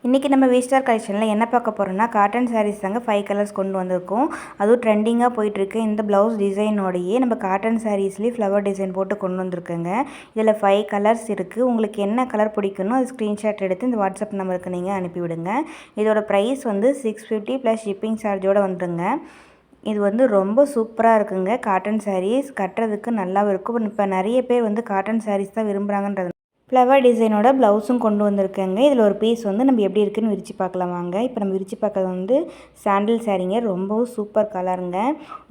இன்றைக்கி நம்ம V-Star கலெக்ஷனில் என்ன பார்க்க போகிறோம்னா காட்டன் சாரீஸ் தாங்க 5 கலர்ஸ் கொண்டு வந்திருக்கோம். அதுவும் ட்ரெண்டிங்காக போயிட்டுருக்கு. இந்த ப்ளவுஸ் டிசைனோடையே நம்ம காட்டன் சாரீஸ்லேயே ஃப்ளவர் டிசைன் போட்டு கொண்டு வந்திருக்கோங்க. இதில் 5 கலர்ஸ் இருக்குது. உங்களுக்கு என்ன கலர் பிடிக்கணும் அது ஸ்க்ரீன்ஷாட் எடுத்து இந்த வாட்ஸ்அப் நம்பருக்கு நீங்கள் அனுப்பிவிடுங்க. இதோட ப்ரைஸ் வந்து 650 ப்ளஸ் ஷிப்பிங் சார்ஜோடு வந்துருங்க. இது வந்து ரொம்ப சூப்பராக இருக்குங்க. காட்டன் சாரீஸ் கட்டுறதுக்கு நல்லாவும் இருக்கும். இப்போ நிறைய பேர் வந்து காட்டன் சாரீஸ் தான் விரும்புகிறாங்கன்றது ஃப்ளவர் டிசைனோட ப்ளவுஸும் கொண்டு வந்திருக்கேங்க. இதில் ஒரு பீஸ் வந்து நம்ம எப்படி இருக்குன்னு விரித்து பார்க்கலாம் வாங்க. இப்போ நம்ம விரித்து பார்க்கறது வந்து சாண்டில் சாரீங்க. ரொம்பவும் சூப்பர் கலருங்க.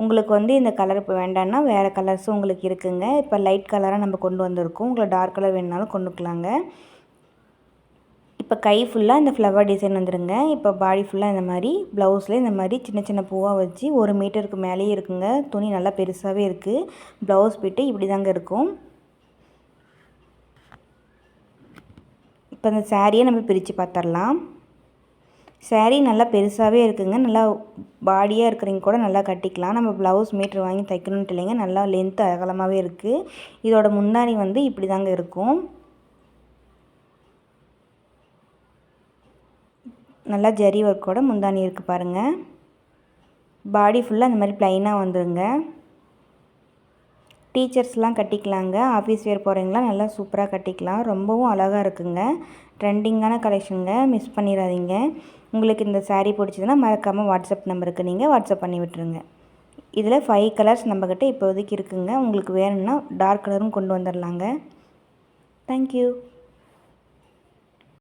உங்களுக்கு வந்து இந்த கலர் இப்போ வேண்டாம்னா வேறு கலர்ஸும் உங்களுக்கு இருக்குங்க. இப்போ லைட் கலராக நம்ம கொண்டு வந்திருக்கோம். உங்களுக்கு டார்க் கலர் வேணுனாலும் கொண்டுக்கலாங்க. இப்போ கை ஃபுல்லாக இந்த ஃப்ளவர் டிசைன் வந்துடுங்க. இப்போ பாடி ஃபுல்லாக இந்த மாதிரி ப்ளவுஸில் இந்த மாதிரி சின்ன சின்ன பூவாக வச்சு 1 மீட்டருக்கு மேலேயே இருக்குங்க. துணி நல்லா பெருசாகவே இருக்குது. ப்ளவுஸ் பிட்டு இப்படி தாங்க இருக்கும். இப்போ அந்த சாரியை நம்ம பிரித்து பார்த்துடலாம். சாரீ நல்லா பெருசாகவே இருக்குங்க. நல்லா பாடியாக இருக்கிறவங்க கூட நல்லா கட்டிக்கலாம். நம்ம ப்ளவுஸ் மீட்ரு வாங்கி தைக்கணுன்ட்டு இல்லைங்க. நல்லா லென்த்து அகலமாகவே இருக்குது. இதோட முந்தானி வந்து இப்படி தாங்க இருக்கும். நல்லா ஜரி ஒர்க்கோட முந்தானி இருக்குது பாருங்கள். பாடி ஃபுல்லாக இந்த மாதிரி ப்ளைனாக வந்துடுங்க. டீச்சர்ஸ்லாம் கட்டிக்கலாங்க. ஆஃபீஸ் வேர் போகிறவங்களாம் நல்லா சூப்பராக கட்டிக்கலாம். ரொம்பவும் அழகாக இருக்குங்க. ட்ரெண்டிங்கான கலெக்ஷனுங்க. மிஸ் பண்ணிடாதீங்க. உங்களுக்கு இந்த சாரீ பிடிச்சதுன்னா மறக்காமல் வாட்ஸ்அப் நம்பருக்கு நீங்கள் வாட்ஸ்அப் பண்ணி விட்டுருங்க. இதில் 5 கலர்ஸ் நம்மக்கிட்ட இப்போதைக்கு இருக்குங்க. உங்களுக்கு வேணும்னா டார்க் கலரும் கொண்டு வந்துடலாங்க. தேங்க்யூ.